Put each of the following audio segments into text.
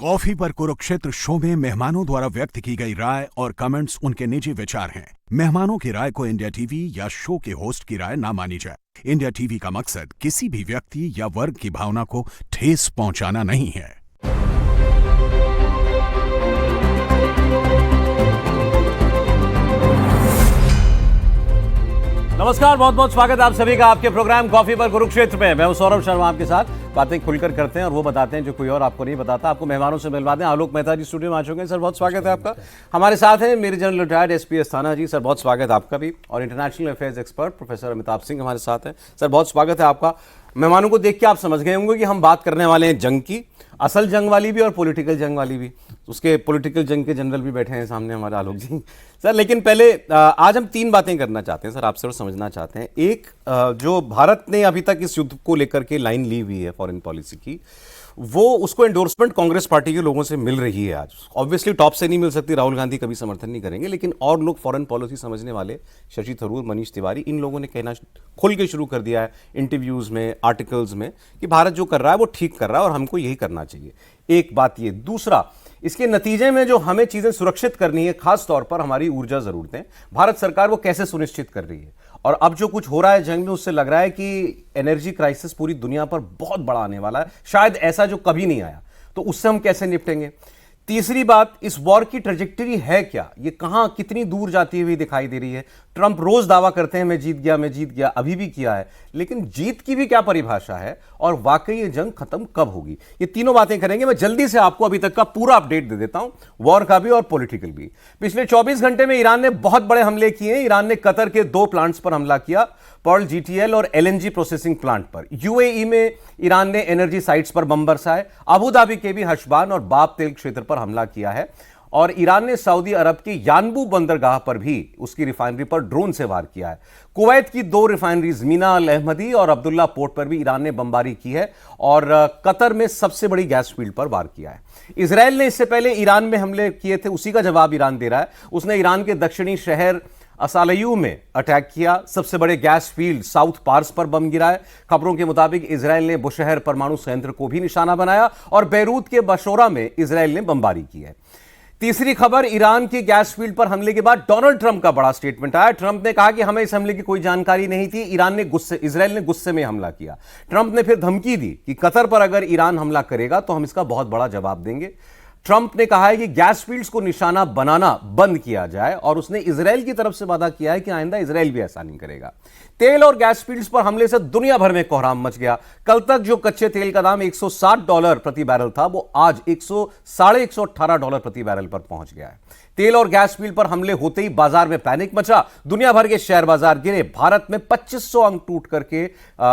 Coffee पर Kurukshetra show में मेहमानों द्वारा व्यक्त की गई राय और कमेंट्स उनके निजी विचार हैं। मेहमानों की राय को इंडिया टीवी या शो के होस्ट की राय ना मानी जाए। इंडिया टीवी का मकसद किसी भी व्यक्ति या वर्ग की भावना को ठेस पहुंचाना नहीं है। नमस्कार, बहुत बहुत स्वागत है आप सभी का आपके प्रोग्राम कॉफी पर कुरुक्षेत्र में। मैं हूं सौरभ शर्मा, आपके साथ बातें खुलकर करते हैं और वो बताते हैं जो कोई और आपको नहीं बताता। आपको मेहमानों से मिलवाते हैं। आलोक मेहता जी स्टूडियो में आ चुके हैं। सर बहुत स्वागत है आपका। हमारे साथ हैं मेरे जनरल रिटायर्ड एसपीएस थाना जी। सर बहुत स्वागत है आपका भी। और international affairs expert professor Amitabh Singh हमारे साथ हैं। सर बहुत स्वागत है आपका। मेहमानों को देख के आप समझ गए होंगे कि हम बात करने वाले हैं जंग की, असल जंग वाली भी और पॉलिटिकल जंग वाली भी। उसके पॉलिटिकल जंग के जनरल भी बैठे हैं सामने हमारे आलोक जी। सर लेकिन पहले आज हम तीन बातें करना चाहते हैं सर आपसे और समझना चाहते हैं। एक, जो भारत ने अभी तक इस युद्ध को लेकर के लाइन ली हुई है फॉरेन पॉलिसी की, वो उसको एंडोर्समेंट कांग्रेस पार्टी के लोगों से मिल रही है आज। ऑब्वियसली टॉप से नहीं मिल सकती, राहुल गांधी कभी समर्थन नहीं करेंगे, लेकिन और लोग फॉरेन पॉलिसी समझने वाले, शशि थरूर, मनीष तिवारी, इन लोगों ने कहना खुल के शुरू कर दिया है इंटरव्यूज में, आर्टिकल्स में, कि भारत जो कर रहा है वो ठीक कर रहा है और हमको यही करना चाहिए। एक बात ये। दूसरा, इसके नतीजे में जो हमें चीजें सुरक्षित करनी है, खास तौर पर हमारी ऊर्जा जरूरतें, भारत सरकार वो कैसे सुनिश्चित कर रही है। और अब जो कुछ हो रहा है जंग में, उससे लग रहा है कि एनर्जी क्राइसिस पूरी दुनिया पर बहुत बड़ा आने वाला है, शायद ऐसा जो कभी नहीं आया। तो उससे हम कैसे निपटेंगे। तीसरी बात, इस वॉर की ट्रेजेक्टरी है क्या, ये कहां कितनी दूर जाती हुई दिखाई दे रही है। ट्रंप रोज दावा करते हैं मैं जीत गया, मैं जीत गया, अभी भी किया है, लेकिन जीत की भी क्या परिभाषा है और वाकई ये जंग खत्म कब होगी। ये तीनों बातें करेंगे। मैं जल्दी से आपको अभी तक का पूरा अपडेट दे देता हूं, वॉर का भी और पॉलिटिकल भी। पिछले 24 घंटे में ईरान ने बहुत बड़े हमले किए। ईरान ने कतर के 2 प्लांट्स पर हमला किया, पर्ल जीटीएल और एलएनजी प्रोसेसिंग प्लांट पर। यूएई में ईरान ने एनर्जी साइट्स पर बम बरसाए। अबू धाबी के भी हशबान और बाब तेल क्षेत्र पर हमला किया है। और ईरान ने सऊदी अरब की यानबू बंदरगाह पर भी, उसकी रिफाइनरी पर ड्रोन से वार किया है। कुवैत की 2 रिफाइनरीज मीना अल अहमदी और अब्दुल्ला पोर्ट पर भी ईरान ने बमबारी की है। और कतर में सबसे बड़ी गैस फील्ड पर वार किया है। इजराइल ने इससे पहले ईरान में हमले किए थे, उसी का जवाब ईरान दे रहा है। उसने ईरान के दक्षिणी शहर असालयू में अटैक किया। सबसे बड़े गैस फील्ड साउथ पार्स पर बम गिराए। खबरों के मुताबिक इजराइल ने बुशहर परमाणु संयंत्र को भी निशाना बनाया और बेरूत के बशोरा में इजराइल ने बमबारी की है। तीसरी खबर, ईरान के गैस फील्ड पर हमले के बाद डोनाल्ड ट्रंप का बड़ा स्टेटमेंट आया। ट्रंप ने कहा कि हमें इस हमले की कोई जानकारी नहीं थी, इजराइल ने गुस्से में हमला किया। ट्रंप ने फिर धमकी दी कि कतर पर अगर ईरान हमला करेगा तो हम इसका बहुत बड़ा जवाब देंगे। ट्रंप ने कहा है कि गैस फील्ड्स को निशाना बनाना बंद किया जाए और उसने इजराइल की तरफ से वादा किया है कि आइंदा इजराइल भी ऐसा नहीं करेगा। तेल और गैस फील्ड्स पर हमले से दुनिया भर में कोहराम मच गया। कल तक जो कच्चे तेल का दाम $160 प्रति बैरल था, वो आज $118 प्रति बैरल पर पहुंच गया है। तेल और गैस फील्ड पर हमले होते ही बाजार में पैनिक मचा। दुनिया भर के शेयर बाजार गिरे। भारत में 2500 अंक टूट करके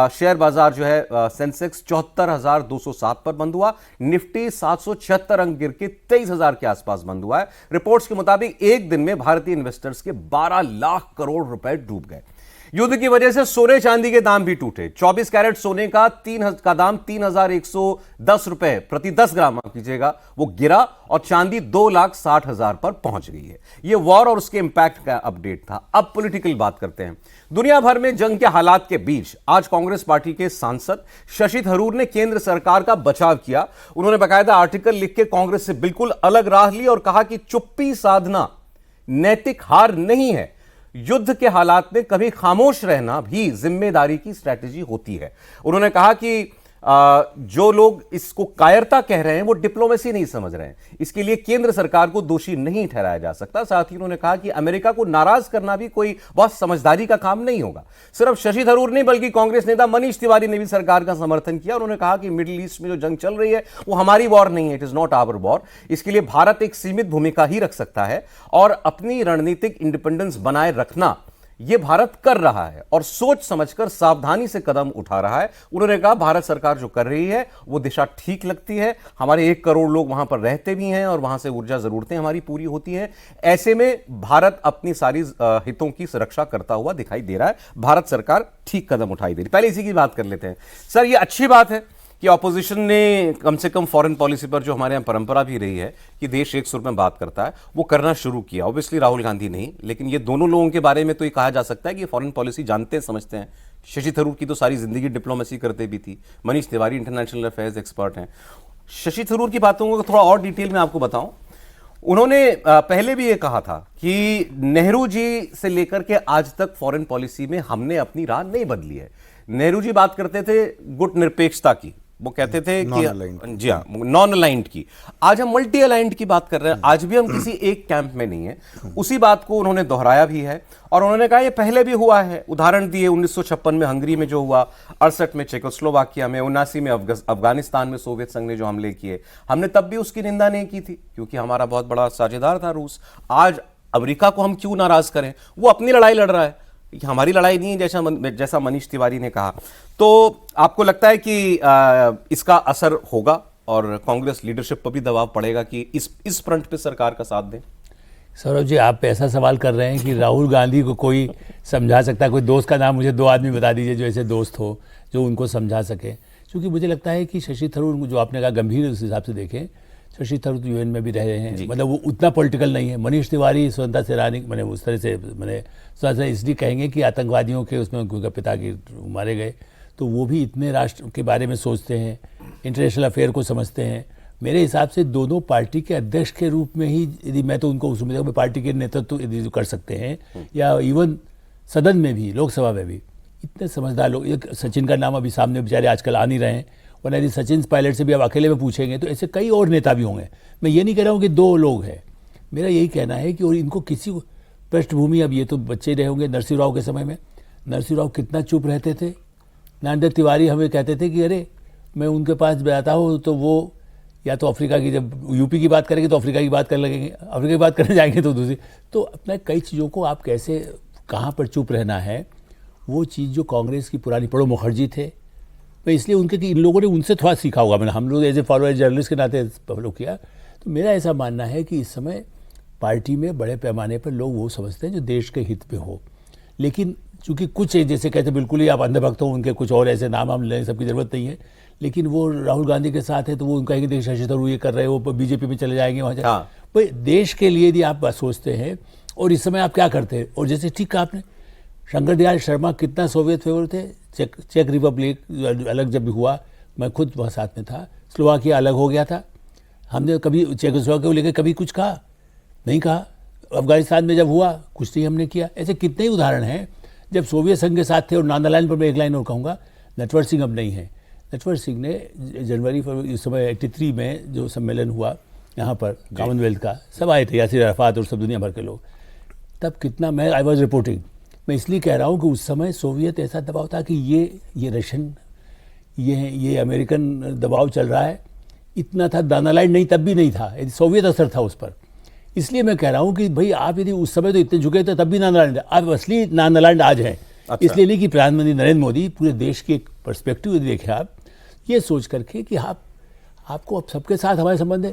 शेयर बाजार जो है, सेंसेक्स 74,207 पर बंद हुआ। निफ्टी 776 अंक गिर के 23,000 के आसपास बंद हुआ है। रिपोर्ट्स के मुताबिक एक दिन में भारतीय इन्वेस्टर्स के 12 लाख करोड़ रुपए डूब गए। युद्ध की वजह से सोने चांदी के दाम भी टूटे। 24 कैरेट सोने का दाम 3,110 रुपए प्रति 10 ग्राम कीजिएगा, वो गिरा और चांदी 2,60,000 पर पहुंच गई है। ये वॉर और उसके इंपैक्ट का अपडेट था। अब पॉलिटिकल बात करते हैं। दुनिया भर में जंग के हालात के बीच आज कांग्रेस पार्टी के सांसद शशि थरूर ने केंद्र सरकार का बचाव किया। उन्होंने बाकायदा आर्टिकल लिख के कांग्रेस से बिल्कुल अलग राह ली और कहा कि चुप्पी साधना नैतिक हार नहीं है। युद्ध के हालात में कभी खामोश रहना भी जिम्मेदारी की स्ट्रैटेजी होती है। उन्होंने कहा कि जो लोग इसको कायरता कह रहे हैं वो डिप्लोमेसी नहीं समझ रहे हैं। इसके लिए केंद्र सरकार को दोषी नहीं ठहराया जा सकता। साथ ही उन्होंने कहा कि अमेरिका को नाराज करना भी कोई बहुत समझदारी का काम नहीं होगा। सिर्फ शशि थरूर नहीं बल्कि कांग्रेस नेता मनीष तिवारी ने भी सरकार का समर्थन किया। उन्होंने कहा कि मिडिल ईस्ट में जो जंग चल रही है वो हमारी वॉर नहीं है, it is not our war. इसके लिए भारत एक सीमित भूमिका ही रख सकता है और अपनी रणनीतिक इंडिपेंडेंस बनाए रखना यह भारत कर रहा है और सोच समझकर सावधानी से कदम उठा रहा है। उन्होंने कहा भारत सरकार जो कर रही है वो दिशा ठीक लगती है। हमारे 1 करोड़ लोग वहां पर रहते भी हैं और वहां से ऊर्जा जरूरतें हमारी पूरी होती हैं। ऐसे में भारत अपनी सारी हितों की सुरक्षा करता हुआ दिखाई दे रहा है। भारत सरकार ठीक कदम उठाई दे रही। पहले इसी की बात कर लेते हैं। सर, ये अच्छी बात है कि ऑपोजिशन ने कम से कम फॉरेन पॉलिसी पर, जो हमारे यहाँ परंपरा भी रही है कि देश एक सुर में बात करता है, वो करना शुरू किया। ऑब्वियसली राहुल गांधी नहीं, लेकिन ये दोनों लोगों के बारे में तो ये कहा जा सकता है कि फॉरेन पॉलिसी जानते हैं, समझते हैं। शशि थरूर की तो सारी जिंदगी डिप्लोमेसी करते भी थी। Manish Tiwari international affairs expert हैं। शशि थरूर की बातों को थोड़ा और डिटेल में आपको बताऊं, उन्होंने पहले भी ये कहा था कि नेहरू जी से लेकर के आज तक फॉरेन पॉलिसी में हमने अपनी राह नहीं बदली है। नेहरू जी बात करते थे गुट निरपेक्षता की, वो कहते थे कि जी हाँ, नॉन अलाइंड की। आज हम मल्टी अलाइंड की बात कर रहे हैं, आज भी हम किसी एक कैंप में नहीं है। उसी बात को उन्होंने दोहराया भी है और उन्होंने कहा ये पहले भी हुआ है। उदाहरण दिए 1956 में हंगरी में जो हुआ, 68 में चेकोस्लोवाकिया में, 79 में अफगानिस्तान में सोवियत संघ ने जो हमले किए, हमने तब भी उसकी निंदा नहीं की थी क्योंकि हमारा बहुत बड़ा साझेदार था रूस। आज अमेरिका को हम क्यों नाराज करें, वो अपनी लड़ाई लड़ रहा है, हमारी लड़ाई नहीं है, जैसा मनीष तिवारी ने कहा। तो आपको लगता है कि इसका असर होगा और कांग्रेस लीडरशिप पर भी दबाव पड़ेगा कि इस फ्रंट पे सरकार का साथ दें? सौरभ जी, आप ऐसा सवाल कर रहे हैं कि राहुल गांधी को कोई समझा सकता है? कोई दोस्त का नाम मुझे 2 आदमी बता दीजिए जो ऐसे दोस्त हो जो उनको समझा सके। क्योंकि मुझे लगता है कि शशि थरूर, जो आपने कहा गंभीर, उस हिसाब से देखें, शशि थरूर यूएन में भी रहे हैं, मतलब वो उतना पॉलिटिकल नहीं है। मनीष तिवारी स्वतंत्रता सेनानी, मैंने उस तरह से स्वतंत्रता इसलिए कहेंगे कि आतंकवादियों के उसमें उनके पिता की मारे गए, तो वो भी इतने राष्ट्र के बारे में सोचते हैं, इंटरनेशनल अफेयर को समझते हैं। मेरे हिसाब से दोनों पार्टी के अध्यक्ष के रूप में ही, यदि मैं तो उनको उस उम्मीद में पार्टी के नेतृत्व यदि कर सकते हैं, या इवन सदन में भी, लोकसभा में भी, इतने समझदार लोग। एक सचिन का नाम अभी सामने बेचारे आजकल आ नहीं रहे हैं, वरना यदि सचिन पायलट से भी आप अकेले में पूछेंगे तो ऐसे कई और नेता भी होंगे। मैं ये नहीं कह रहा हूँ कि 2 लोग हैं, मेरा यही कहना है कि और इनको किसी पृष्ठभूमि, अब ये तो बच्चे रहे होंगे नरसिंह राव के समय में, नरसिंह राव कितना चुप रहते थे। नरेंद्र तिवारी हमें कहते थे कि अरे मैं उनके पास जाता हूँ तो वो या तो अफ्रीका की, जब यूपी की बात करेंगे तो अफ्रीका की बात करने लगेंगे, अफ्रीका की बात करने जाएंगे तो दूसरी। तो अपना कई चीज़ों को आप कैसे, कहाँ पर चुप रहना है, वो चीज़ जो कांग्रेस की पुरानी, प्रणब मुखर्जी थे, मैं इसलिए उनके कि इन लोगों ने उनसे थोड़ा सीखा होगा, मैंने, हम लोग एज ए फॉलोअर जर्नलिस्ट के नाते फॉलो किया। तो मेरा ऐसा मानना है कि इस समय पार्टी में बड़े पैमाने पर लोग वो समझते हैं जो देश के हित में हो। लेकिन चूंकि कुछ जैसे कहते बिल्कुल ही आप अंधभक्त हो, उनके कुछ और ऐसे नाम हम लेने सबकी ज़रूरत नहीं है, लेकिन वो राहुल गांधी के साथ है तो वो कहेंगे देखिए शशि थरूर ये कर रहे हो, वो बीजेपी में चले जाएंगे वहाँ। हाँ। भाई देश के लिए यदि आप सोचते हैं और इस समय आप क्या करते हैं, और जैसे ठीक कहा आपने, शंकर दयाल शर्मा कितना सोवियत फेवर थे। चेक रिपब्लिक अलग जब भी हुआ, मैं खुद वहाँ साथ में था, स्लोवाकिया अलग हो गया था, हमने कभी चेकोस्लोवाकिया को लेकर कभी कुछ कहा नहीं कहा। अफगानिस्तान में जब हुआ कुछ नहीं हमने किया। ऐसे कितने ही उदाहरण हैं जब सोवियत संघ के साथ थे। और नॉन अलाइंड पर मैं एक लाइन और कहूँगा, नटवर सिंह अब नहीं है। नटवर सिंह ने जनवरी इस समय 83 में जो सम्मेलन हुआ यहाँ पर कॉमनवेल्थ का, सब आए थे, यासिर अराफात और सब दुनिया भर के लोग, तब कितना, मैं आई वॉज रिपोर्टिंग, मैं इसलिए कह रहा हूँ कि उस समय सोवियत ऐसा दबाव था कि ये रशियन, ये अमेरिकन दबाव चल रहा है, इतना था। दानालैंड नहीं, तब भी नहीं था, सोवियत असर था उस पर। इसलिए मैं कह रहा हूँ कि भाई आप यदि उस समय तो इतने झुके थे, तब भी नानालैंड, आप असली नानालैंड आज हैं। अच्छा। इसलिए नहीं कि प्रधानमंत्री नरेंद्र मोदी पूरे देश के एक पर्सपेक्टिव यदि देखें आप, ये सोच करके कि आपको अब सबके साथ हमारे संबंध है।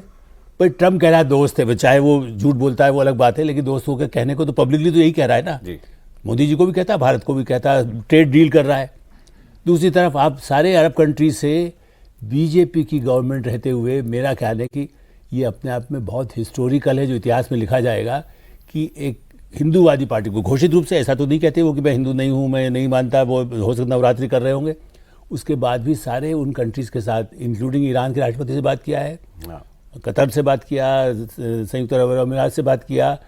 भाई ट्रम्प कह रहा है दोस्त है, चाहे वो झूठ बोलता है वो अलग बात है, लेकिन दोस्त होकर कहने को तो पब्लिकली तो यही कह रहा है ना। मोदी जी को भी कहता है, भारत को भी कहता है, ट्रेड डील कर रहा है। दूसरी तरफ आप सारे अरब कंट्री से बीजेपी की गवर्नमेंट रहते हुए, मेरा ख्याल है कि ये अपने आप में बहुत हिस्टोरिकल है, जो इतिहास में लिखा जाएगा कि एक हिंदूवादी पार्टी को, घोषित रूप से ऐसा तो नहीं कहते वो कि मैं हिंदू नहीं हूँ, मैं नहीं मानता, वो हो सकता नवरात्रि कर रहे होंगे, उसके बाद भी सारे उन कंट्रीज़ के साथ, इंक्लूडिंग ईरान के राष्ट्रपति से बात किया है, कतर से बात किया, संयुक्त अरब अमीरात से बात किया,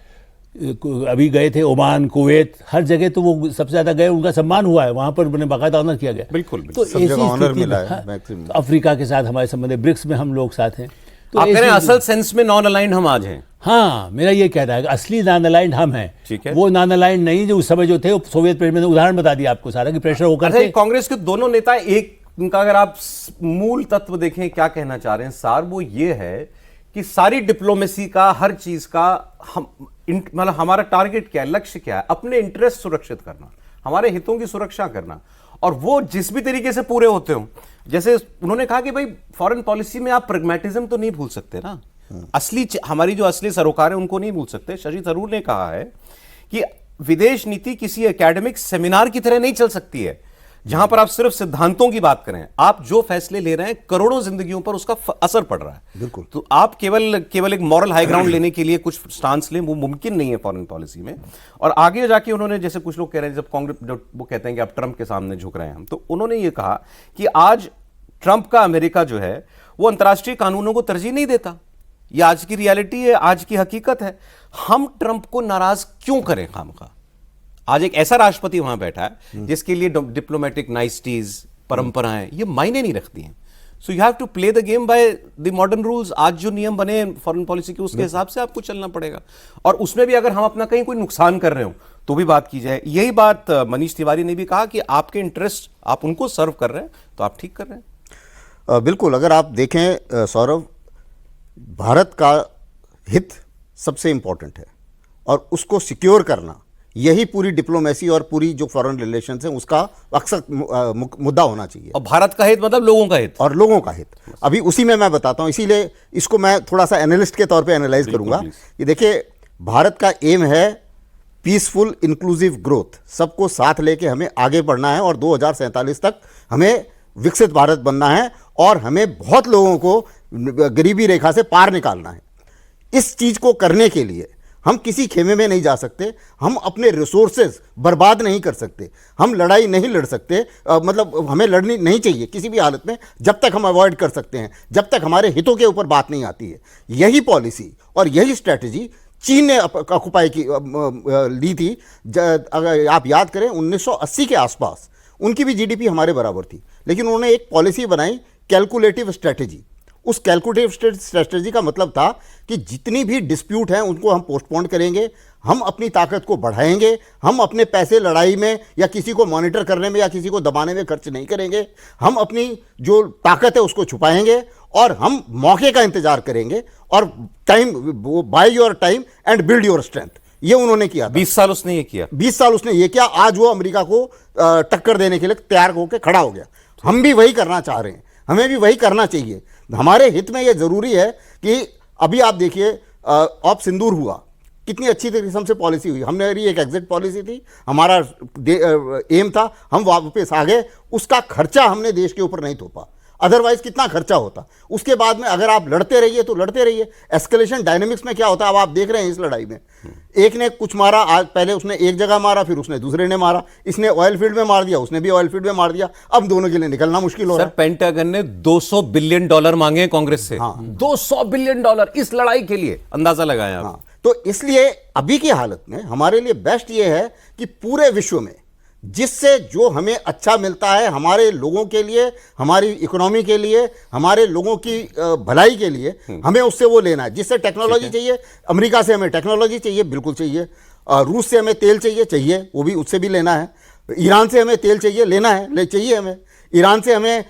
अभी गए थे ओमान, कुवैत, हर जगह तो वो सबसे ज़्यादा गए, उनका सम्मान हुआ है वहाँ पर, मैंने बाकायदा ऑनर किया गया। बिल्कुल, तो ऐसी स्थिति, अफ्रीका के साथ हमारे संबंध है, ब्रिक्स में हम लोग साथ हैं। तो आप कह रहे हैं असल सेंस में नॉन अलाइंड हम आज हैं? हाँ, मेरा ये कहना है, असली नॉन अलाइंड हम हैं। ठीक है, वो नॉन अलाइंड नहीं जो उस समय जो थे, सोवियत पीरियड में उदाहरण बता दिया आपको सारा कि प्रेशर होकर। कांग्रेस के दोनों नेता, एक उनका अगर आप मूल तत्व देखें क्या कहना चाह रहे हैं सार, वो ये है कि सारी डिप्लोमेसी का, हर चीज का मतलब हमारा टारगेट क्या है, लक्ष्य क्या है, अपने इंटरेस्ट सुरक्षित करना, हमारे हितों की सुरक्षा करना, और वो जिस भी तरीके से पूरे होते हो। जैसे उन्होंने कहा कि भाई फॉरेन पॉलिसी में आप प्रैग्मेटिज्म तो नहीं भूल सकते ना, असली हमारी जो असली सरोकार है उनको नहीं भूल सकते। शशि थरूर ने कहा है कि विदेश नीति किसी एकेडमिक सेमिनार की तरह नहीं चल सकती है जहां पर आप सिर्फ सिद्धांतों की बात करें। आप जो फैसले ले रहे हैं करोड़ों जिंदगियों पर उसका असर पड़ रहा है। बिल्कुल। तो आप केवल एक मॉरल हाई ग्राउंड लेने के लिए कुछ स्टांस लें, वो मुमकिन नहीं है फॉरेन पॉलिसी में। और आगे जाके उन्होंने, जैसे कुछ लोग कह रहे हैं, जब कांग्रेस, जब वो कहते हैं कि आप ट्रंप के सामने झुक रहे हैं हम, तो उन्होंने ये कहा कि आज ट्रंप का अमेरिका जो है वो अंतर्राष्ट्रीय कानूनों को तरजीह नहीं देता। ये आज की रियलिटी है, आज की हकीकत है। हम ट्रंप को नाराज क्यों करें खामखा? आज एक ऐसा राष्ट्रपति वहां बैठा है जिसके लिए डिप्लोमेटिक नाइसटीज, परंपराएं ये मायने नहीं रखती हैं। So you have to play the game by the modern rules. आज जो नियम बने फॉरेन पॉलिसी के, उसके हिसाब से आपको चलना पड़ेगा। और उसमें भी अगर हम अपना कहीं कोई नुकसान कर रहे हो तो भी बात की जाए। यही बात मनीष तिवारी ने भी कहा कि आपके इंटरेस्ट आप उनको सर्व कर रहे हैं तो आप ठीक कर रहे हैं। बिल्कुल, अगर आप देखें सौरभ, भारत का हित सबसे इंपॉर्टेंट है और उसको सिक्योर करना, यही पूरी डिप्लोमेसी और पूरी जो फॉरेन रिलेशंस है उसका अक्सर मुद्दा होना चाहिए। और भारत का हित मतलब लोगों का हित और लोगों का हित। अभी उसी में मैं बताता हूं, इसीलिए इसको मैं थोड़ा सा एनालिस्ट के तौर पे एनालाइज करूंगा कि देखिए, भारत का एम है पीसफुल इंक्लूसिव ग्रोथ, सबको साथ लेके हमें आगे बढ़ना है और 2047 तक हमें विकसित भारत बनना है और हमें बहुत लोगों को गरीबी रेखा से पार निकालना है। इस चीज को करने के लिए हम किसी खेमे में नहीं जा सकते, हम अपने रिसोर्सेज बर्बाद नहीं कर सकते, हम लड़ाई नहीं लड़ सकते, मतलब हमें लड़नी नहीं चाहिए किसी भी हालत में, जब तक हम अवॉइड कर सकते हैं, जब तक हमारे हितों के ऊपर बात नहीं आती है। यही पॉलिसी और यही स्ट्रैटेजी चीन ने ऑक्युपाई की ली थी। अगर आप याद करें 1980 के आसपास उनकी भी जीडीपी हमारे बराबर थी, लेकिन उन्होंने एक पॉलिसी बनाई, कैलकुलेटिव स्ट्रैटेजी। उस कैलकुलेटिव स्ट्रैटेजी का मतलब था कि जितनी भी डिस्प्यूट हैं उनको हम पोस्टपोन करेंगे, हम अपनी ताकत को बढ़ाएंगे, हम अपने पैसे लड़ाई में या किसी को मॉनिटर करने में या किसी को दबाने में खर्च नहीं करेंगे, हम अपनी जो ताकत है उसको छुपाएंगे और हम मौके का इंतजार करेंगे और time, by your time and build your strength. ये उन्होंने किया था। 20 साल उसने ये किया। 20 साल उसने ये किया। आज वो अमेरिका को टक्कर देने के लिए तैयार होकर खड़ा हो गया। हम भी वही करना चाह रहे हैं, हमें भी वही करना चाहिए। हमारे हित में ये जरूरी है कि अभी आप देखिए, ऑप सिंदूर हुआ, कितनी अच्छी किस्म से पॉलिसी हुई। हमने एक एग्जिट पॉलिसी थी, हमारा एम था, हम वापस आ गए। उसका खर्चा हमने देश के ऊपर नहीं थोपा, अदरवाइज कितना खर्चा होता। उसके बाद में अगर आप लड़ते रहिए तो लड़ते रहिए। एस्केलेशन डायनेमिक्स में क्या होता है अब आप देख रहे हैं इस लड़ाई में। एक ने कुछ मारा, आज पहले उसने एक जगह मारा, फिर उसने दूसरे ने मारा, इसने ऑयल फील्ड में मार दिया, उसने भी ऑयल फील्ड में मार दिया। अब दोनों के लिए निकलना मुश्किल हो रहा है। पेंटागन ने $200 बिलियन मांगे कांग्रेस से। हाँ। $200 बिलियन इस लड़ाई के लिए, अंदाजा लगाया आप। हाँ, तो इसलिए अभी की हालत में हमारे लिए बेस्ट ये है कि पूरे विश्व में जिससे जो हमें अच्छा मिलता है, हमारे लोगों के लिए, हमारी इकोनॉमी के लिए, हमारे लोगों की भलाई के लिए, हमें उससे वो लेना है। जिससे टेक्नोलॉजी चाहिए, अमेरिका से हमें टेक्नोलॉजी चाहिए, बिल्कुल चाहिए। रूस से हमें तेल चाहिए, वो भी उससे भी लेना है। ईरान से हमें तेल चाहिए, लेना है, चाहिए हमें। ईरान से हमें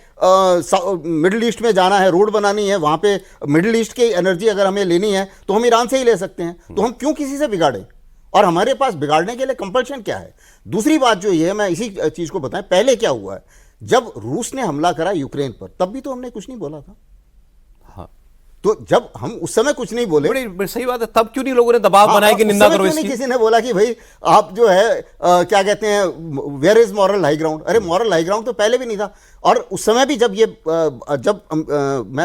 मिडिल ईस्ट में जाना है, रोड बनानी है, वहाँ पे मिडिल ईस्ट की एनर्जी अगर हमें लेनी है तो हम ईरान से ही ले सकते हैं। तो हम क्यों किसी से बिगाड़ें? और हमारे पास बिगाड़ने के लिए कंपल्शन क्या है? दूसरी बात जो ये है, मैं इसी चीज को बताएं, पहले क्या हुआ है, जब रूस ने हमला करा यूक्रेन पर, तब भी तो हमने कुछ नहीं बोला था। हाँ। तो जब हम उस समय कुछ नहीं बोले, बड़ी सही बात है, तब क्यों नहीं लोगों ने दबाव बनाया कि निंदा करो इसकी? किसी ने बोला कि भाई आप जो है क्या कहते हैं, where is moral high ground? अरे मॉरल हाई ग्राउंड तो पहले भी नहीं था। और उस समय भी जब ये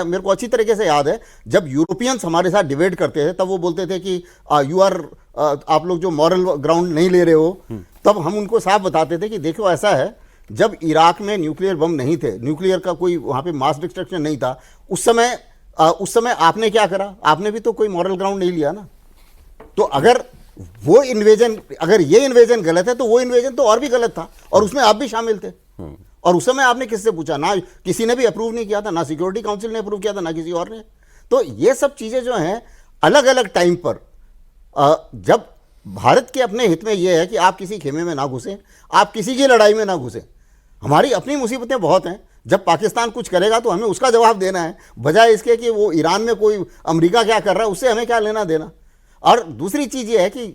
मेरे को अच्छी तरीके से याद है, जब यूरोपियंस हमारे साथ डिबेट करते थे तब वो बोलते थे कि आप लोग जो मॉरल ग्राउंड नहीं ले रहे हो, तब हम उनको साफ बताते थे कि देखो ऐसा है, जब इराक में न्यूक्लियर बम नहीं थे, न्यूक्लियर का कोई वहां पे मास डिस्ट्रक्शन नहीं था, उस समय आपने क्या करा? आपने भी तो कोई मॉरल ग्राउंड नहीं लिया ना। तो अगर वो इन्वेजन, अगर ये इन्वेजन गलत है तो वो इन्वेजन तो और भी गलत था और उसमें आप भी शामिल थे। और उस समय आपने किससे पूछा? ना किसी ने भी अप्रूव नहीं किया था, ना सिक्योरिटी काउंसिल ने अप्रूव किया था, ना किसी और ने। तो ये सब चीजें जो हैं अलग अलग टाइम पर, जब भारत के अपने हित में यह है कि आप किसी खेमे में ना घुसें, आप किसी की लड़ाई में ना घुसें। हमारी अपनी मुसीबतें बहुत हैं। जब पाकिस्तान कुछ करेगा तो हमें उसका जवाब देना है, बजाय इसके कि वो ईरान में कोई अमेरिका क्या कर रहा है उससे हमें क्या लेना देना। और दूसरी चीज ये है कि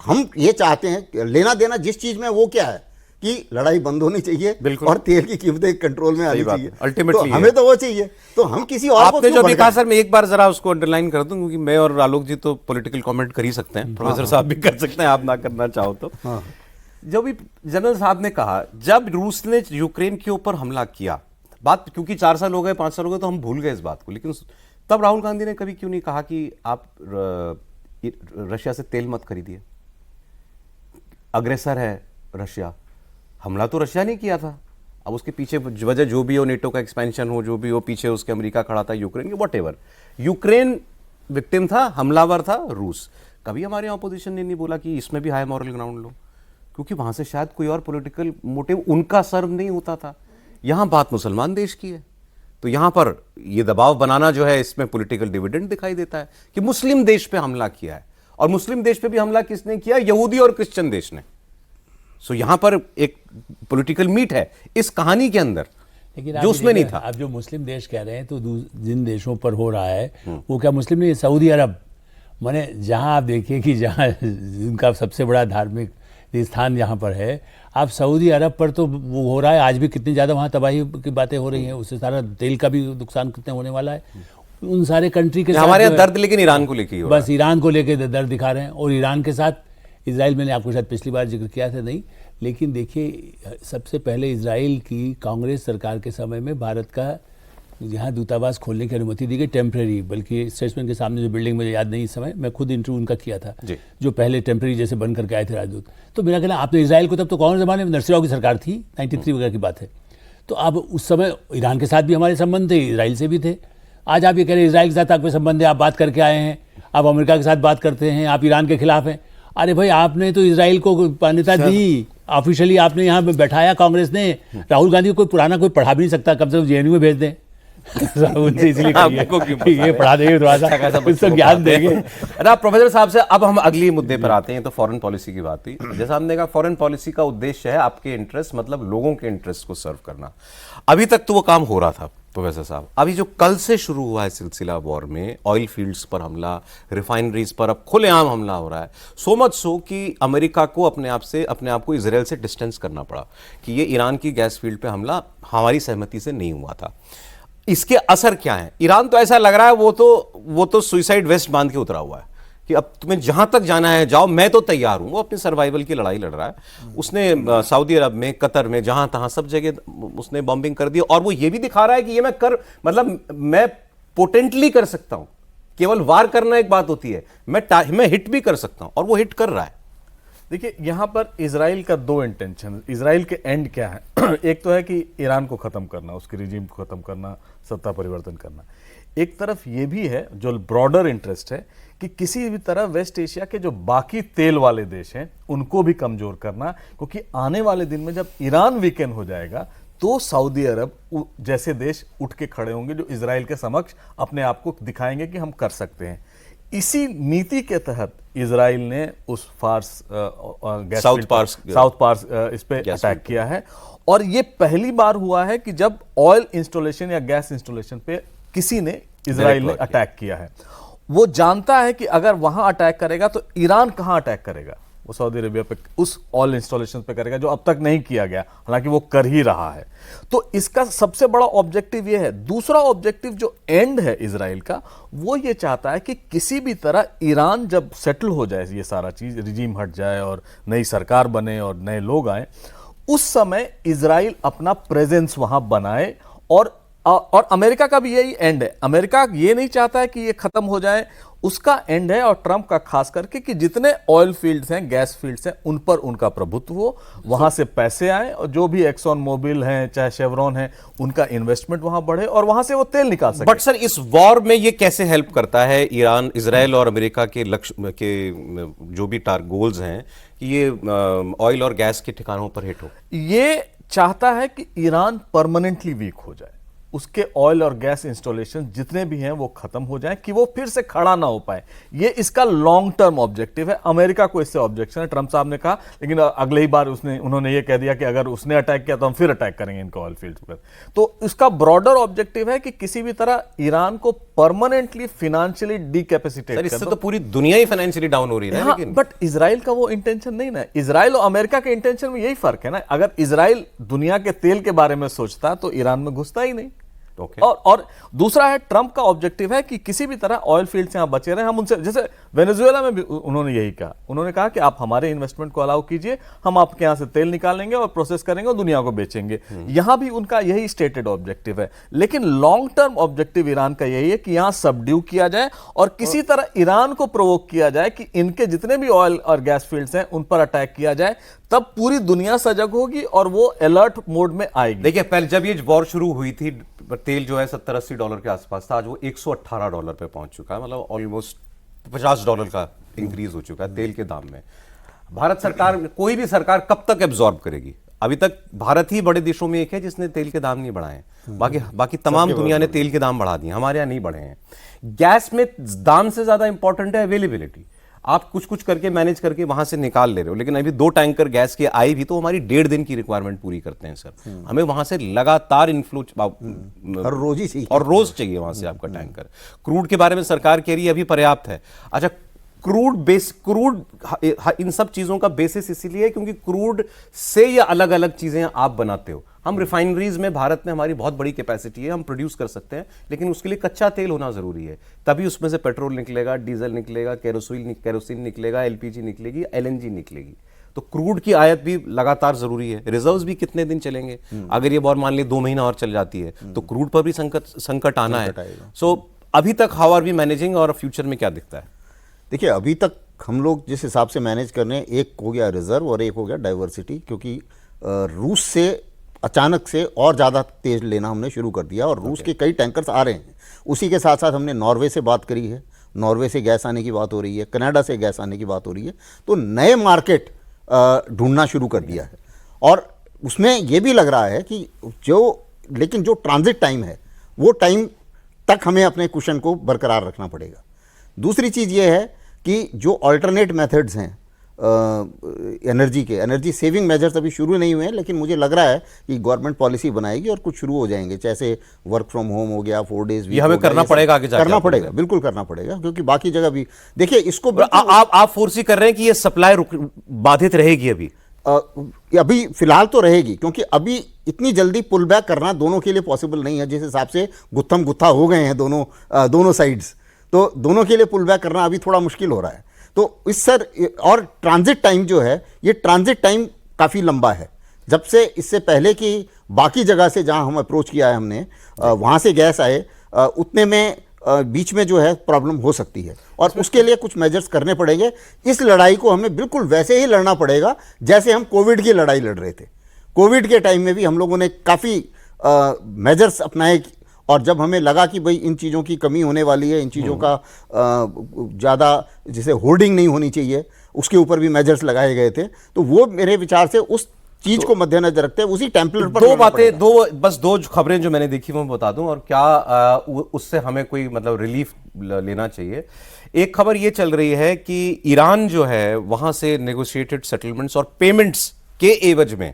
हम ये चाहते हैं लेना देना जिस चीज में, वो क्या है कि लड़ाई बंद होनी चाहिए और तेल की कीमतें कंट्रोल में आनी चाहिए। अल्टीमेटली तो हमें तो वो चाहिए, तो हम किसी और आपने जो भी कहा सर, मैं एक बार जरा उसको अंडरलाइन कर दूं, क्योंकि मैं और आलोक जी तो पॉलिटिकल कमेंट कर ही सकते हैं, प्रोफेसर साहब भी कर सकते हैं, आप ना करना चाहो तो। जब भी जनरल साहब ने कहा, जब रूस ने यूक्रेन के ऊपर हमला किया, बात क्योंकि 4 साल हो गए, 5 साल हो गए, तो हम भूल गए इस बात को, लेकिन तब राहुल गांधी ने कभी क्यों नहीं कहा कि आप रशिया से तेल मत खरीदिए, अग्रेसर है रशिया, हमला तो रशिया ने किया था, अब उसके पीछे वजह जो भी हो, नेटो का एक्सपेंशन हो, जो भी हो, पीछे उसके अमेरिका खड़ा था, यूक्रेन के व्हाटएवर। यूक्रेन विक्टिम था, हमलावर था रूस। कभी हमारे ऑपोजिशन ने नहीं बोला कि इसमें भी हाई मॉरल ग्राउंड लो, क्योंकि वहां से शायद कोई और पॉलिटिकल मोटिव उनका सर्व नहीं होता था। यहां बात मुसलमान देश की है, तो यहां पर यह दबाव बनाना जो है, इसमें पॉलिटिकल डिविडेंड दिखाई देता है कि मुस्लिम देश पे हमला किया है। और मुस्लिम देश पे भी हमला किसने किया? यहूदी और क्रिश्चियन देश ने। सो यहां पर एक पॉलिटिकल मीट है इस कहानी के अंदर, लेकिन जो उसमें नहीं था। आप जो मुस्लिम देश कह रहे हैं, तो जिन देशों पर हो रहा है वो क्या मुस्लिम नहीं, सऊदी अरब। माने जहां आप देखिए कि जहां उनका सबसे बड़ा धार्मिक स्थान जहां पर है, आप सऊदी अरब पर तो वो हो रहा है आज भी, कितनी ज़्यादा वहाँ तबाही की बातें हो रही हैं, उससे सारा तेल का भी नुकसान कितने होने वाला है। उन सारे कंट्री के साथ हमारे यहाँ दर्द लेकिन ईरान को लेके ही हो रहा है। बस ईरान को लेके दर्द दिखा रहे हैं। और ईरान के साथ इजराइल, मैंने आपको शायद पिछली बार जिक्र किया था नहीं, लेकिन देखिए सबसे पहले इजराइल की कांग्रेस सरकार के समय में भारत का यहाँ दूतावास खोलने की अनुमति दी गई, टेम्प्रेरी। बल्कि स्टेट्समैन के सामने जो बिल्डिंग, मुझे याद नहीं इस समय, मैं खुद इंटरव्यू उनका किया था, जो पहले टेम्प्रेरी जैसे बन करके आए थे राजदूत। तो मेरा कहना, आपने इसराइल को, तब तो कौन ज़माने में नरसिंह राव की सरकार थी, 93 वगैरह की बात है। तो अब उस समय ईरान के साथ भी हमारे संबंध थे, इसराइल से भी थे। आज आप ये कह रहे हैं इसराइल के साथ आपके संबंध है, आप बात करके आए हैं, आप अमेरिका के साथ बात करते हैं, आप ईरान के खिलाफ हैं। अरे भाई, आपने तो इसराइल को मान्यता दी, ऑफिशियली आपने यहाँ पे बैठाया कांग्रेस ने। राहुल गांधी को कोई पुराना कोई पढ़ा भी नहीं सकता, कम से कम जेएनयू में भेज दें। उनसे इसलिए ये पढ़ा देंगे, थोड़ा सा उसको ज्ञान देंगे। प्रोफेसर साहब से अब हम अगली मुद्दे पर आते हैं। तो फॉरेन पॉलिसी की बात हुई, जैसा हमने कहा फॉरेन पॉलिसी का उद्देश्य है आपके इंटरेस्ट, मतलब लोगों के इंटरेस्ट को सर्व करना। अभी तक तो वो काम हो रहा था प्रोफेसर साहब। अभी जो कल से शुरू हुआ है सिलसिला वॉर में, ऑयल फील्ड्स पर हमला, रिफाइनरीज पर अब खुलेआम हमला हो रहा है। सो मच सो कि अमेरिका को अपने आप को इजराइल से डिस्टेंस करना पड़ा कि ये ईरान की गैस फील्ड पे हमला हमारी सहमति से नहीं हुआ था। इसके असर क्या है? ईरान तो ऐसा लग रहा है वो तो सुइसाइड वेस्ट बांध के उतरा हुआ है कि अब तुम्हें जहां तक जाना है जाओ, मैं तो तैयार हूं। वो अपनी सर्वाइवल की लड़ाई लड़ रहा है। उसने सऊदी अरब में, कतर में, जहां तहां सब जगह उसने बॉम्बिंग कर दी। और वो ये भी दिखा रहा है कि ये मैं पोटेंटली कर सकता हूं। केवल वार करना एक बात होती है, मैं हिट भी कर सकता हूं, और वो हिट कर रहा है। देखिए, यहां पर इजराइल का दो इंटेंशन, इजराइल के एंड क्या है? एक तो है कि ईरान को खत्म करना, उसके रिजीम को खत्म करना, सत्ता परिवर्तन करना। एक तरफ ये भी है जो ब्रॉडर इंटरेस्ट है कि किसी भी तरह वेस्ट एशिया के जो बाकी तेल वाले देश हैं उनको भी कमजोर करना, क्योंकि आने वाले दिन में जब ईरान वीकेंड हो जाएगा तो सऊदी अरब जैसे देश उठ के खड़े होंगे जो इजराइल के समक्ष अपने आप को दिखाएंगे कि हम कर सकते हैं। इसी नीति के तहत इजराइल ने उस साउथ पार्स इस पे अटैक किया है। और ये पहली बार हुआ है कि जब ऑयल इंस्टॉलेशन या गैस इंस्टॉलेशन पे किसी ने, इजराइल ने अटैक किया है। वो जानता है कि अगर वहां अटैक करेगा तो ईरान कहां अटैक करेगा? वो सऊदी अरेबिया पे, उस ऑयल इंस्टॉलेशन पे करेगा, जो अब तक नहीं किया गया, हालांकि वो कर ही रहा है। तो इसका सबसे बड़ा ऑब्जेक्टिव ये है। दूसरा ऑब्जेक्टिव जो एंड है इजराइल का, वो ये चाहता है कि किसी भी तरह ईरान जब सेटल हो जाए, ये सारा चीज, रिजीम हट जाए और नई सरकार बने और नए लोग आए, उस समय इजराइल अपना प्रेजेंस वहां बनाए। और अमेरिका का भी यही एंड है। अमेरिका ये नहीं चाहता है कि ये खत्म हो जाए, उसका एंड है, और ट्रंप का खास करके, कि जितने ऑयल फील्ड्स हैं, गैस फील्ड्स हैं, उन पर उनका प्रभुत्व हो, वहां से पैसे आए, और जो भी एक्सॉन मोबिल हैं, चाहे शेवरॉन है, उनका इन्वेस्टमेंट वहां बढ़े और वहां से वो तेल निकाल सके। बट सर, इस वॉर में ये कैसे हेल्प करता है ईरान, इजराइल और अमेरिका के लक्ष्य के जो भी गोल्स हैं कि ये ऑयल और गैस के ठिकानों पर हिट हो? ये चाहता है कि ईरान परमानेंटली वीक हो जाए, उसके ऑयल और गैस इंस्टॉलेशन जितने भी हैं वो खत्म हो जाएं, कि वो फिर से खड़ा ना हो पाए। ये इसका लॉन्ग टर्म ऑब्जेक्टिव है। अमेरिका को इससे ऑब्जेक्शन है, ट्रंप साहब ने कहा, लेकिन अगले ही बार उन्होंने ये कह दिया कि अगर उसने अटैक किया तो हम फिर अटैक करेंगे इनके ऑयल फील्ड्स पर। तो इसका ब्रॉडर ऑब्जेक्टिव है कि किसी भी तरह ईरान को परमानेंटली फाइनेंशियली डीकैपेसिटेट कर दो। इससे तो पूरी दुनिया ही फाइनेंशियली डाउन हो रही है। लेकिन बट इजराइल का वो इंटेंशन नहीं ना। इजराइल और अमेरिका के इंटेंशन में यही फर्क है ना। अगर इजराइल दुनिया के तेल के बारे में सोचता तो ईरान में घुसता ही नहीं। Okay. और दूसरा है, ट्रंप का ऑब्जेक्टिव है कि किसी भी तरह ऑयल फील्ड से यहाँ बचे रहे। हम उनसे, जैसे वेनेजुएला में भी उन्होंने यही कहा, उन्होंने कहा कि आप हमारे इन्वेस्टमेंट को अलाउ कीजिए, हम आपके यहाँ से तेल निकालेंगे और प्रोसेस करेंगे और दुनिया को बेचेंगे। यहाँ भी उनका यही स्टेटेड ऑब्जेक्टिव है। लेकिन लॉन्ग टर्म ऑब्जेक्टिव ईरान का यही है कि यहाँ सबड्यू किया जाए और किसी तरह ईरान को प्रोवोक किया जाए कि इनके जितने भी ऑयल और गैस फील्ड्स हैं उन पर अटैक किया जाए, तब पूरी दुनिया सजग होगी और वो अलर्ट मोड में आएगी। देखिए, पहले जब ये वॉर शुरू हुई थी, तेल जो है $70-80 के आसपास था, आज वो $118 पे पहुंच चुका है। मतलब ऑलमोस्ट $50 का इंक्रीज हो चुका है तेल के दाम में। भारत सरकार, कोई भी सरकार कब तक एब्जॉर्ब करेगी? अभी तक भारत ही बड़े देशों में एक है जिसने तेल के दाम नहीं बढ़ाए। बाकी तमाम दुनिया ने तेल के दाम बढ़ा दिए, हमारे यहाँ नहीं बढ़े हैं। गैस में दाम से ज्यादा इंपॉर्टेंट है अवेलेबिलिटी। आप कुछ कुछ करके मैनेज करके वहां से निकाल ले रहे हो, लेकिन अभी 2 टैंकर गैस के आई भी तो हमारी 1.5 दिन की रिक्वायरमेंट पूरी करते हैं सर। हमें वहां से लगातार इनफ्लो हर रोज ही चाहिए, और रोज चाहिए वहां से आपका टैंकर। क्रूड के बारे में सरकार कह रही है अभी पर्याप्त है। अच्छा, क्रूड इन सब चीजों का बेसिस इसीलिए क्योंकि क्रूड से ये अलग अलग चीजें आप बनाते हो। हम रिफाइनरीज में, भारत में हमारी बहुत बड़ी कैपेसिटी है, हम प्रोड्यूस कर सकते हैं, लेकिन उसके लिए कच्चा तेल होना जरूरी है। तभी उसमें से पेट्रोल निकलेगा, डीजल निकलेगा, केरोसिन निकलेगा, एलपीजी निकलेगी, एलएनजी निकलेगी। तो क्रूड की आयात भी लगातार जरूरी है। रिजर्व्स भी कितने दिन चलेंगे? अगर ये वॉर मान ली 2 महीना और चल जाती है तो क्रूड पर भी संकट आना है। सो अभी तक हाउ आर वी मैनेजिंग, और फ्यूचर में क्या दिखता है? देखिए, अभी तक हम लोग जिस हिसाब से मैनेज कर रहे हैं, एक हो गया रिजर्व और एक हो गया डाइवर्सिटी, क्योंकि रूस से अचानक से और ज़्यादा तेज लेना हमने शुरू कर दिया और रूस के कई टैंकर्स आ रहे हैं। उसी के साथ साथ हमने नॉर्वे से बात करी है, नॉर्वे से गैस आने की बात हो रही है, कनाडा से गैस आने की बात हो रही है। तो नए मार्केट ढूंढना शुरू कर दिया है और उसमें ये भी लग रहा है कि लेकिन जो ट्रांजिट टाइम है वो टाइम तक हमें अपने कुशन को बरकरार रखना पड़ेगा। दूसरी चीज़ ये है कि जो अल्टरनेट मेथड्स हैं एनर्जी सेविंग मेजर्स अभी शुरू नहीं हुए हैं, लेकिन मुझे लग रहा है कि गवर्नमेंट पॉलिसी बनाएगी और कुछ शुरू हो जाएंगे, जैसे वर्क फ्रॉम होम हो गया, 4 डेज ये हमें करना पड़ेगा, आगे जाके करना पड़ेगा, बिल्कुल करना पड़ेगा, क्योंकि बाकी जगह भी देखिए इसको आप फोर्सी कर रहे हैं कि ये सप्लाई बाधित रहेगी अभी फिलहाल तो रहेगी, क्योंकि अभी इतनी जल्दी पुल बैक करना दोनों के लिए पॉसिबल नहीं है। जिस हिसाब से गुत्थम गुत्था हो गए हैं दोनों साइड्स, तो दोनों के लिए पुल बैक करना अभी थोड़ा मुश्किल हो रहा है। तो और ट्रांजिट टाइम जो है, ये ट्रांजिट टाइम काफ़ी लंबा है। जब से इससे पहले कि बाकी जगह से जहां हम अप्रोच किया है हमने, वहां से गैस आए, उतने में बीच में जो है प्रॉब्लम हो सकती है और उसके लिए कुछ मेजर्स करने पड़ेंगे। इस लड़ाई को हमें बिल्कुल वैसे ही लड़ना पड़ेगा जैसे हम कोविड की लड़ाई लड़ रहे थे। कोविड के टाइम में भी हम लोगों ने काफ़ी मेजर्स अपनाए और जब हमें लगा कि भाई इन चीज़ों की कमी होने वाली है, इन चीज़ों का ज़्यादा जैसे होर्डिंग नहीं होनी चाहिए, उसके ऊपर भी मेजर्स लगाए गए थे। तो वो मेरे विचार से उस चीज को मद्देनजर रखते हैं उसी टेम्पलेट पर दो खबरें जो मैंने देखी वो बता दूं, और क्या उससे हमें कोई मतलब रिलीफ लेना चाहिए। एक खबर ये चल रही है कि ईरान जो है वहां से नेगोशिएटेड सेटलमेंट्स और पेमेंट्स के एवज में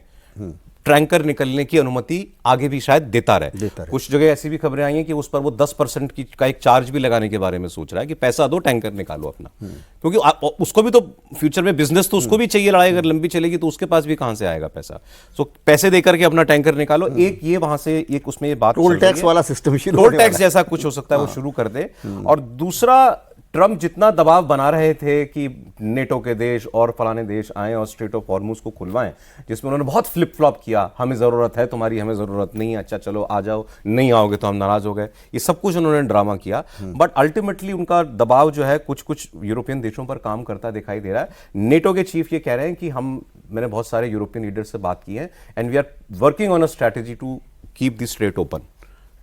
टैंकर निकलने की अनुमति आगे भी शायद देता रहे। कुछ जगह ऐसी भी खबरें आई हैं कि उस पर वो 10% का एक चार्ज भी लगाने के बारे में सोच रहा है कि पैसा दो, टैंकर निकालो अपना, क्योंकि उसको भी तो फ्यूचर में बिजनेस तो उसको भी चाहिए। लड़ाई अगर लंबी चलेगी तो उसके पास भी कहां से आएगा पैसा। सो पैसे देकर के अपना टैंकर निकालो। एक ये वहां से एक उसमें ये बात टोल टैक्स वाला सिस्टम, टोल टैक्स जैसा कुछ हो सकता है वो शुरू कर दे। और दूसरा, ट्रंप जितना दबाव बना रहे थे कि नेटो के देश और फलाने देश आए और स्ट्रेट ऑफ हॉर्मुज को खुलवाएं, जिसमें उन्होंने बहुत फ्लिप फ्लॉप किया, हमें जरूरत है तुम्हारी, हमें जरूरत नहीं है, अच्छा चलो आ जाओ, नहीं आओगे तो हम नाराज हो गए, ये सब कुछ उन्होंने ड्रामा किया। बट अल्टीमेटली उनका दबाव जो है कुछ कुछ यूरोपियन देशों पर काम करता दिखाई दे रहा है। नेटो के चीफ ये कह रहे हैं कि मैंने बहुत सारे यूरोपियन लीडर से बात की है and we are working on a strategy to keep the strait open.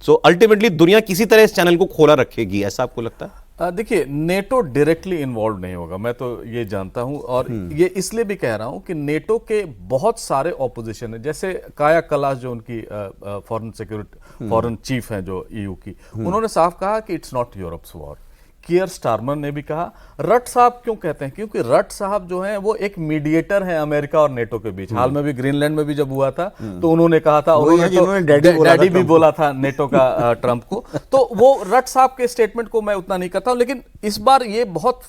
So ultimately दुनिया किसी तरह इस चैनल को खोला रखेगी, ऐसा आपको लगता है? देखिए, नेटो डायरेक्टली इन्वॉल्व नहीं होगा, मैं तो ये जानता हूं, और ये इसलिए भी कह रहा हूं कि नेटो के बहुत सारे ऑपोजिशन है, जैसे काया कलास जो उनकी फॉरेन चीफ हैं जो ईयू की, उन्होंने साफ कहा कि it's not Europe's war. Keir Starmer ने भी कहा। रट साहब क्यों कहते हैं? क्योंकि रट साहब जो हैं वो एक मीडिएटर हैं अमेरिका और नेटो के बीच। हाल में भी ग्रीनलैंड में भी जब हुआ था तो उन्होंने कहा था, उन्होंने डैडी भी बोला था नेटो का ट्रंप को। तो वो रट साहब के स्टेटमेंट को मैं उतना नहीं करता हूं, लेकिन इस बार ये बहुत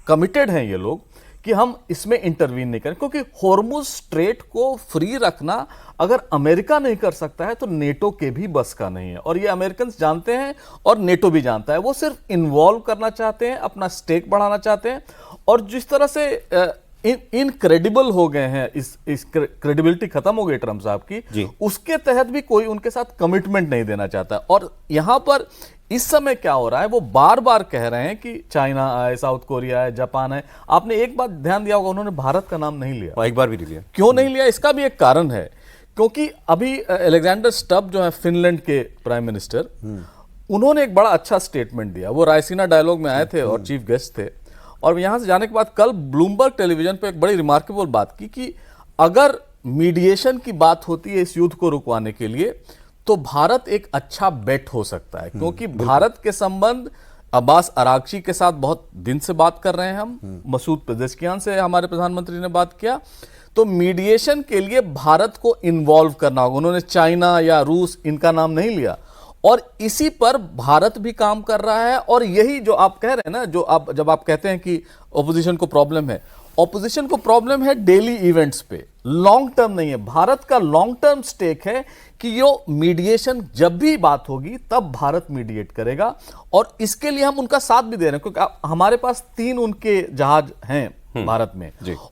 कमिटेड हैं ये लोग कि हम इसमें इंटरवीन नहीं करें, क्योंकि हॉर्मुज स्ट्रेट को फ्री रखना अगर अमेरिका नहीं कर सकता है तो नेटो के भी बस का नहीं है, और ये अमेरिकन जानते हैं और नेटो भी जानता है। वो सिर्फ इन्वॉल्व करना चाहते हैं, अपना स्टेक बढ़ाना चाहते हैं, और जिस तरह से इनक्रेडिबल हो गए हैं, इस क्रेडिबिलिटी खत्म हो गई ट्रंप साहब की, उसके तहत भी कोई उनके साथ कमिटमेंट नहीं देना चाहता। और यहां पर इस समय क्या हो रहा है, वो बार बार कह रहे हैं कि चाइना आए, साउथ कोरिया है, जापान है। आपने एक बात ध्यान दिया होगा, उन्होंने भारत का नाम नहीं लिया, एक बार भी नहीं लिया। क्यों नहीं लिया? इसका भी एक कारण है, क्योंकि अभी अलेक्जेंडर स्टब जो है फिनलैंड के प्राइम मिनिस्टर, उन्होंने एक बड़ा अच्छा स्टेटमेंट दिया। वो रायसीना डायलॉग में आए थे और चीफ गेस्ट थे, और यहां से जाने के बाद कल ब्लूमबर्ग टेलीविजन पे एक बड़ी रिमार्केबल बात की कि अगर मीडिएशन की बात होती है इस युद्ध को रुकवाने के लिए, तो भारत एक अच्छा बेट हो सकता है, क्योंकि भारत के संबंध अब्बास अरागची के साथ बहुत दिन से बात कर रहे हैं हम, मसूद पेजेश्कियान से हमारे प्रधानमंत्री ने बात किया, तो मीडिएशन के लिए भारत को इन्वॉल्व करना होगा। उन्होंने चाइना या रूस इनका नाम नहीं लिया, और इसी पर भारत भी काम कर रहा है। और यही जो आप कह रहे हैं ना, जो आप जब आप कहते हैं कि ऑपोजिशन को प्रॉब्लम है, ऑपोजिशन को प्रॉब्लम है डेली इवेंट्स पे, लॉन्ग टर्म नहीं है। भारत का लॉन्ग टर्म स्टेक है कि यो मीडिएशन जब भी बात होगी तब भारत मीडिएट करेगा, और इसके लिए हम उनका साथ भी दे रहे हैं, क्योंकि हमारे पास 3 उनके जहाज हैं भारत में,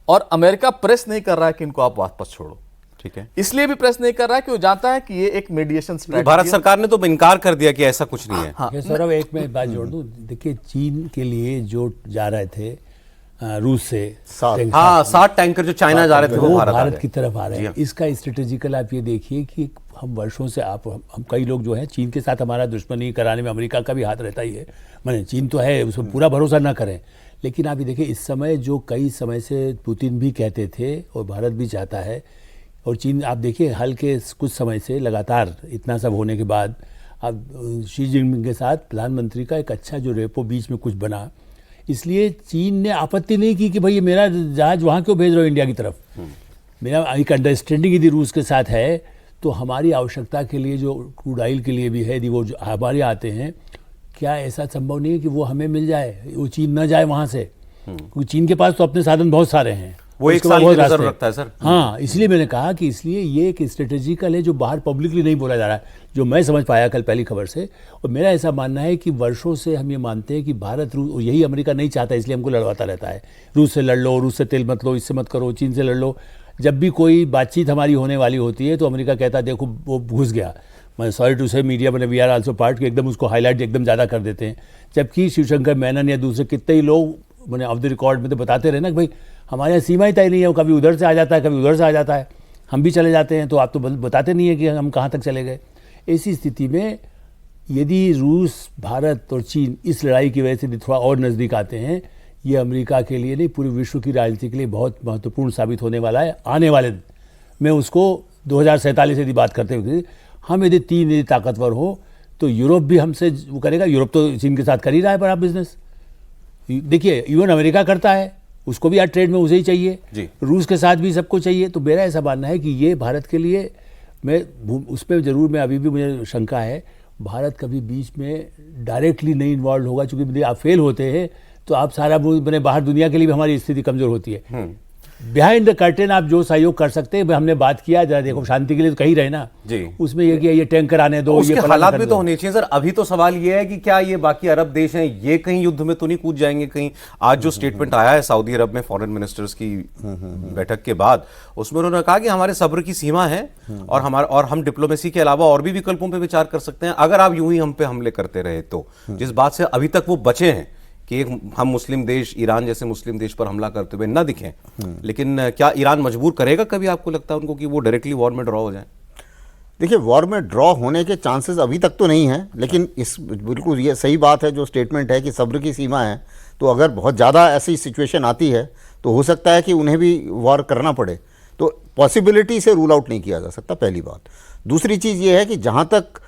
और अमेरिका प्रेस नहीं कर रहा है कि इनको आप वापस छोड़ो। ठीक है, इसलिए भी प्रेस नहीं कर रहा है कि वो जानता है कि ये एक मीडिएशन स्ट्रैटेजी। भारत सरकार ने तो इनकार कर दिया कि ऐसा कुछ नहीं है। ये सौरभ, एक मैं बात जोड़ दूं, देखिए चीन के लिए जो जा रहे थे रूस से 7 टैंकर जो चाइना जा रहे थे वो भारत की तरफ आ रहे हैं। इसका स्ट्रेटेजिकल आप ये देखिए कि हम वर्षों से हम कई लोग जो है चीन के साथ हमारा दुश्मनी कराने में अमेरिका का भी हाथ रहता ही है, माने चीन तो है, उस पर पूरा भरोसा ना करें। लेकिन आप ये देखिए इस समय जो कई समय से पुतिन भी कहते थे और भारत भी चाहता है, और चीन आप देखिए हाल के कुछ समय से लगातार इतना सब होने के बाद अब शी जिनपिंग के साथ प्रधानमंत्री का एक अच्छा जो रेपो बीच में कुछ बना, इसलिए चीन ने आपत्ति नहीं की कि भाई ये मेरा जहाज वहाँ क्यों भेज रहे हो इंडिया की तरफ। मेरा एक अंडरस्टैंडिंग यदि रूस के साथ है तो हमारी आवश्यकता के लिए जो क्रूड ऑयल के लिए भी है यदि वो जो हमारे आते हैं, क्या ऐसा संभव नहीं है कि वो हमें मिल जाए, वो चीन न जाए वहाँ से, क्योंकि चीन के पास तो अपने साधन बहुत सारे हैं, वो एक साल की रिजर्व रखता है सर। हाँ, इसलिए मैंने कहा कि इसलिए ये एक स्ट्रेटेजिकल है जो बाहर पब्लिकली नहीं बोला जा रहा है, जो मैं समझ पाया कल पहली खबर से। और मेरा ऐसा मानना है कि वर्षों से हम ये मानते हैं कि भारत रूस, यही अमेरिका नहीं चाहता, इसलिए हमको लड़वाता रहता है, रूस से लड़ लो, रूस से तेल मत लो, इससे मत करो, चीन से लड़ लो। जब भी कोई बातचीत हमारी होने वाली होती है तो अमेरिका कहता है देखो वो घुस गया। मैं सॉरी टू से मीडिया मैंने वी आर आल्सो पार्ट के एकदम उसको हाईलाइट एकदम ज़्यादा कर देते हैं, जबकि शिवशंकर मेनन या दूसरे कितने ही लोग मैंने ऑफ द रिकॉर्ड में तो बताते रहे ना कि भाई हमारे यहाँ सीमा ही तय नहीं है, वो कभी उधर से आ जाता है, कभी उधर से आ जाता है, हम भी चले जाते हैं, तो आप तो बताते नहीं है कि हम कहाँ तक चले गए। ऐसी स्थिति में यदि रूस, भारत और चीन इस लड़ाई की वजह से थोड़ा और नज़दीक आते हैं, ये अमेरिका के लिए नहीं पूरे विश्व की राजनीति के लिए बहुत महत्वपूर्ण साबित होने वाला है आने वाले दिन। मैं उसको 2047 यदि बात करते हुए हम यदि 3 यदि ताकतवर हो तो यूरोप भी हमसे वो करेगा। यूरोप तो चीन के साथ कर ही रहा है बड़ा बिजनेस, देखिए इवन अमेरिका करता है, उसको भी आज ट्रेड में उसे ही चाहिए, रूस के साथ भी सबको चाहिए। तो मेरा ऐसा मानना है कि ये भारत के लिए, मैं उस पर जरूर मैं अभी भी मुझे शंका है, भारत कभी बीच में डायरेक्टली नहीं इन्वॉल्व होगा, क्योंकि यदि आप फेल होते हैं तो आप सारा मैंने बाहर दुनिया के लिए भी हमारी स्थिति कमजोर होती है। बिहाइंड द कर्टेन आप जो सहयोग कर सकते हैं, हमने बात किया, जरा देखो शांति के लिए तो कही रहे ना जी, उसमें ये कि ये टैंकर आने दो, उसके हालात भी तो होने चाहिए सर। अभी तो सवाल ये है कि क्या ये बाकी अरब देश हैं, ये कहीं युद्ध में तो नहीं कूद जाएंगे कहीं। आज जो स्टेटमेंट आया है सऊदी अरब में फॉरेन मिनिस्टर्स की बैठक के बाद, उसमें उन्होंने कहा कि हमारे सब्र की सीमा है और हम डिप्लोमेसी के अलावा और भी विकल्पों पर विचार कर सकते हैं अगर आप यूं ही हम पे हमले करते रहे तो। जिस बात से अभी तक वो बचे हैं कि हम मुस्लिम देश, ईरान जैसे मुस्लिम देश पर हमला करते हुए ना दिखें, लेकिन क्या ईरान मजबूर करेगा कभी, आपको लगता है उनको, कि वो डायरेक्टली वॉर में ड्रॉ हो जाए? देखिए, वॉर में ड्रॉ होने के चांसेस अभी तक तो नहीं है, लेकिन इस बिल्कुल ये सही बात है जो स्टेटमेंट है कि सब्र की सीमा है। तो अगर बहुत ज़्यादा ऐसी सिचुएशन आती है तो हो सकता है कि उन्हें भी वॉर करना पड़े, तो पॉसिबिलिटी से रूल आउट नहीं किया जा सकता, पहली बात। दूसरी चीज़ ये है कि जहाँ तक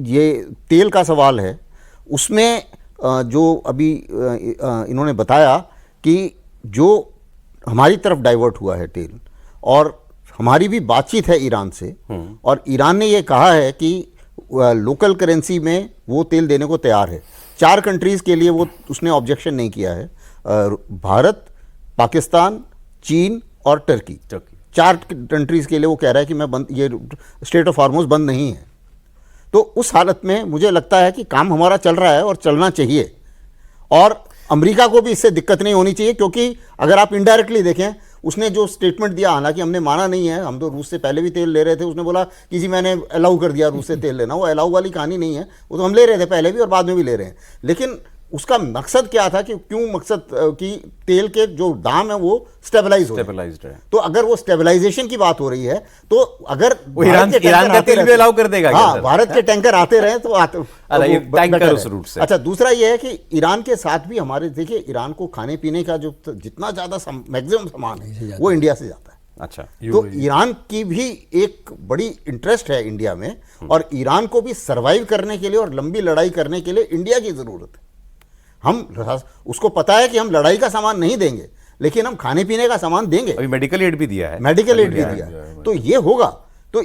ये तेल का सवाल है, उसमें जो अभी इन्होंने बताया कि जो हमारी तरफ डाइवर्ट हुआ है तेल, और हमारी भी बातचीत है ईरान से, और ईरान ने ये कहा है कि लोकल करेंसी में वो तेल देने को तैयार है। 4 कंट्रीज़ के लिए वो उसने ऑब्जेक्शन नहीं किया है, भारत, पाकिस्तान, चीन और टर्की, चार कंट्रीज के लिए वो कह रहा है कि मैं बंद, ये स्ट्रेट ऑफ हॉर्मुज बंद नहीं है। तो उस हालत में मुझे लगता है कि काम हमारा चल रहा है और चलना चाहिए, और अमेरिका को भी इससे दिक्कत नहीं होनी चाहिए, क्योंकि अगर आप इनडायरेक्टली देखें, उसने जो स्टेटमेंट दिया, हालांकि हमने माना नहीं है, हम तो रूस से पहले भी तेल ले रहे थे, उसने बोला कि जी मैंने अलाउ कर दिया रूस से तेल लेना, वो अलाउ वाली कहानी नहीं है, वो तो हम ले रहे थे पहले भी और बाद में भी ले रहे हैं। लेकिन उसका मकसद क्या था, कि क्यों मकसद कि तेल के जो दाम है वो स्टेबलाइज है। तो अगर वो स्टेबलाइजेशन की बात हो रही है, तो अगर ईरान का तेल भी अलाउ कर देगा, हाँ, भारत के टैंकर आते रहे तो टैंकर उस रूट से। अच्छा, दूसरा ये है कि ईरान के साथ भी हमारे, देखिए ईरान को खाने पीने का जो जितना ज्यादा मैक्सिमम सामान है वो इंडिया से जाता है। अच्छा, तो ईरान की भी एक बड़ी इंटरेस्ट है इंडिया में, और ईरान को भी सरवाइव करने के लिए और लंबी लड़ाई करने के लिए इंडिया की जरूरत है। हम उसको पता है कि हम लड़ाई का सामान नहीं देंगे, लेकिन हम खाने पीने का सामान देंगे। अभी मेडिकल एड भी दिया है, मेडिकल एड भी दिया है, तो ये होगा, तो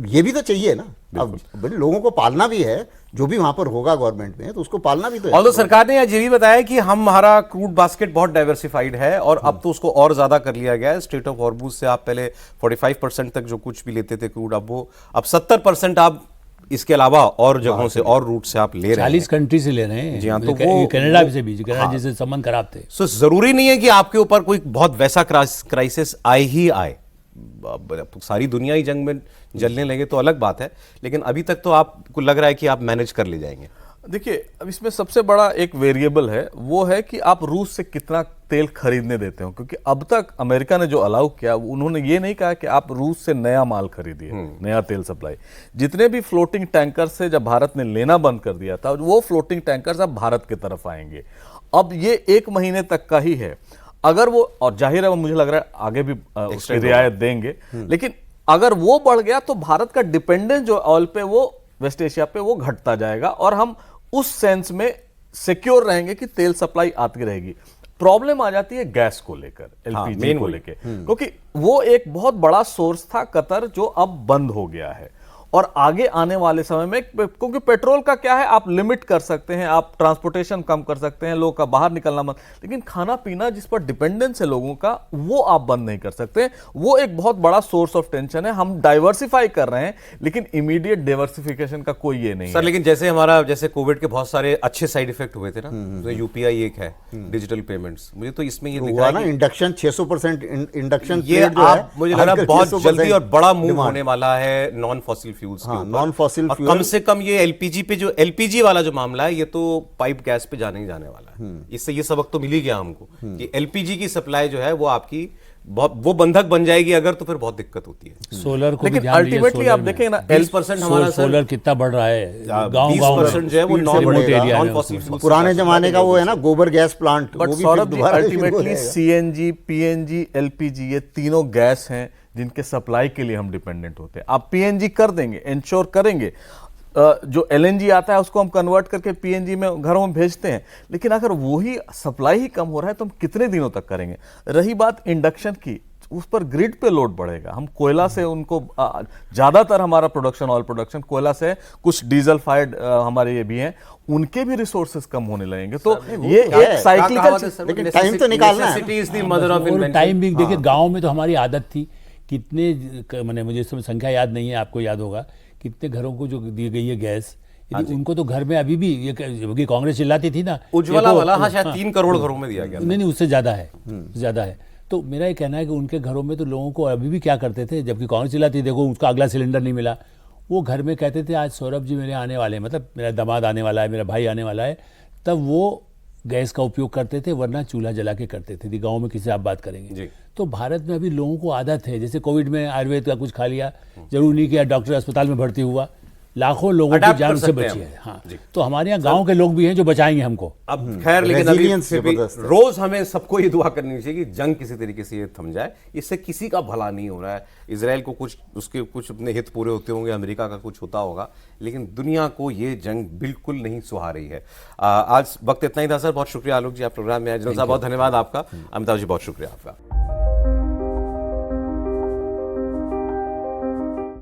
ये भी तो चाहिए ना। अब लोगों को पालना भी है, जो भी वहां पर होगा गवर्नमेंट में, तो उसको पालना भी तो है। और सरकार ने आज ये भी बताया कि हमारा क्रूड बास्केट बहुत डाइवर्सिफाइड है, और अब तो उसको और ज्यादा कर लिया गया है। स्ट्रेट ऑफ हॉर्मुज से आप पहले 45% तक जो कुछ भी लेते थे क्रूड, अब 70% आप इसके अलावा और जगहों से और रूट से आप ले रहे हैं। 40 कंट्री से ले रहे हैं जी हाँ, तो वो कनाडा से भी, कनाडा जिससे संबंध खराब थे। सो जरूरी नहीं है कि आपके ऊपर कोई बहुत वैसा क्राइसिस आए ही आए। सारी दुनिया ही जंग में जलने लगे तो अलग बात है, लेकिन अभी तक तो आपको लग रहा है कि आप मैनेज कर ले जाएंगे। देखिए, अब इसमें सबसे बड़ा एक वेरिएबल है, वो है कि आप रूस से कितना तेल खरीदने देते हो, क्योंकि अब तक अमेरिका ने जो अलाउ किया, उन्होंने ये नहीं कहा कि आप रूस से नया माल खरीदिए, नया तेल सप्लाई। जितने भी फ्लोटिंग टैंकर से जब भारत ने लेना बंद कर दिया था, वो फ्लोटिंग टैंकर अब भारत की तरफ आएंगे। अब ये 1 महीने तक का ही है, अगर वो, और जाहिर है मुझे लग रहा है आगे भी उसकी रियायत देंगे, लेकिन अगर वो बढ़ गया तो भारत का डिपेंडेंस जो ऑयल पे, वो वेस्ट एशिया पे, वो घटता जाएगा, और हम उस सेंस में सिक्योर रहेंगे कि तेल सप्लाई आती रहेगी। प्रॉब्लम आ जाती है गैस को लेकर, एलपीजी को लेकर, क्योंकि वो एक बहुत बड़ा सोर्स था कतर, जो अब बंद हो गया है। और आगे आने वाले समय में, क्योंकि पेट्रोल का क्या है, आप लिमिट कर सकते हैं, आप ट्रांसपोर्टेशन कम कर सकते हैं, लोगों का बाहर निकलना मत, लेकिन खाना पीना जिस पर डिपेंडेंस है लोगों का, वो आप बंद नहीं कर सकते। वो एक बहुत बड़ा सोर्स ऑफ टेंशन है। हम डाइवर्सिफाई कर रहे हैं, लेकिन इमीडिएट डाइवर्सिफिकेशन का कोई ये नहीं सर है। लेकिन जैसे कोविड के बहुत सारे अच्छे साइड इफेक्ट हुए थे ना, तो यूपीआई एक है, डिजिटल पेमेंट्स, मुझे तो इसमें ये दिख रहा है ना, इंडक्शन 600% इंडक्शन, ये आप मुझे लग रहा है बहुत जल्दी और बड़ा मूव होने वाला है नॉन फॉसिल फ्यूल्स के ऊपर। नॉन फॉसिल फ्यूल, कम से कम ये एलपीजी पे, जो एलपीजी वाला जो मामला है, ये तो पाइप गैस पे जाने वाला है। इससे ये सबक तो मिल ही गया हमको कि एलपीजी की सप्लाई जो है वो आपकी वो बंधक बन जाएगी अगर, तो फिर बहुत दिक्कत होती है। सोलर को लेकिन अल्टीमेटली आप देखें ना, 20% हमारा सोलर कितना बढ़ रहा है, गांव 20% जो है वो नॉन फॉसिल फ्यूल, पुराने जमाने का वो है ना, गोबर gas plant. But Saurabh ji, ultimately CNG, PNG, LPG, ये तीनों गैस हैं जिनके सप्लाई के लिए हम डिपेंडेंट होते हैं। आप पीएनजी कर देंगे, इंश्योर करेंगे, जो एलएनजी आता है उसको हम कन्वर्ट करके पीएनजी में घरों में भेजते हैं, लेकिन अगर वही सप्लाई ही कम हो रहा है तो हम कितने दिनों तक करेंगे। रही बात इंडक्शन की, उस पर ग्रिड पे लोड बढ़ेगा। हम कोयला से उनको, ज्यादातर हमारा प्रोडक्शन, ऑयल प्रोडक्शन कोयला से, कुछ डीजल फायर्ड हमारे ये भी हैं, उनके भी रिसोर्सेज कम होने लगेंगे। तो ये एक साइक्लिकल, लेकिन टाइम तो निकालना है। टाइम भी देखिए, गाँव में तो हमारी आदत थी, कितने मैंने, मुझे इस समय संख्या याद नहीं है, आपको याद होगा, कितने घरों को जो दी गई है गैस, यदि उनको तो घर में अभी भी, ये क्योंकि कांग्रेस चिल्लाती थी ना, उज्ज्वला वाला, हाँ शायद 3 करोड़ घरों में दिया गया। नहीं, उससे ज्यादा है, ज्यादा है। तो मेरा ये कहना है कि उनके घरों में तो लोगों को अभी भी क्या करते थे, जबकि कांग्रेस चिल्लाती, देखो उसका अगला सिलेंडर नहीं मिला, वो घर में कहते थे आज सौरभ जी मेरे आने वाले हैं, मतलब मेरा दामाद आने वाला है, मेरा भाई आने वाला है, तब वो गैस का उपयोग करते थे, वरना चूल्हा जला के करते थे। गांव में किसी आप बात करेंगे, तो भारत में अभी लोगों को आदत है, जैसे कोविड में आयुर्वेद का कुछ खा लिया, जरूरी नहीं किया, डॉक्टर अस्पताल में भर्ती हुआ, लाखों लोगों की जान से बची है। हाँ, तो हमारे यहाँ गांव के लोग भी हैं जो बचाएंगे हमको। अब खैर, लेकिन अभी रोज हमें सबको ये दुआ करनी चाहिए कि जंग किसी तरीके से ये थम जाए, इससे किसी का भला नहीं हो रहा है। इजराइल को उसके कुछ अपने हित पूरे होते होंगे, अमेरिका का कुछ होता होगा, लेकिन दुनिया को ये जंग बिल्कुल नहीं सुहा रही है। आज वक्त इतना ही था सर, बहुत शुक्रिया आलोक जी, आप प्रोग्राम में आए। जनरल साहब बहुत धन्यवाद आपका, अमिताभ जी बहुत शुक्रिया आपका।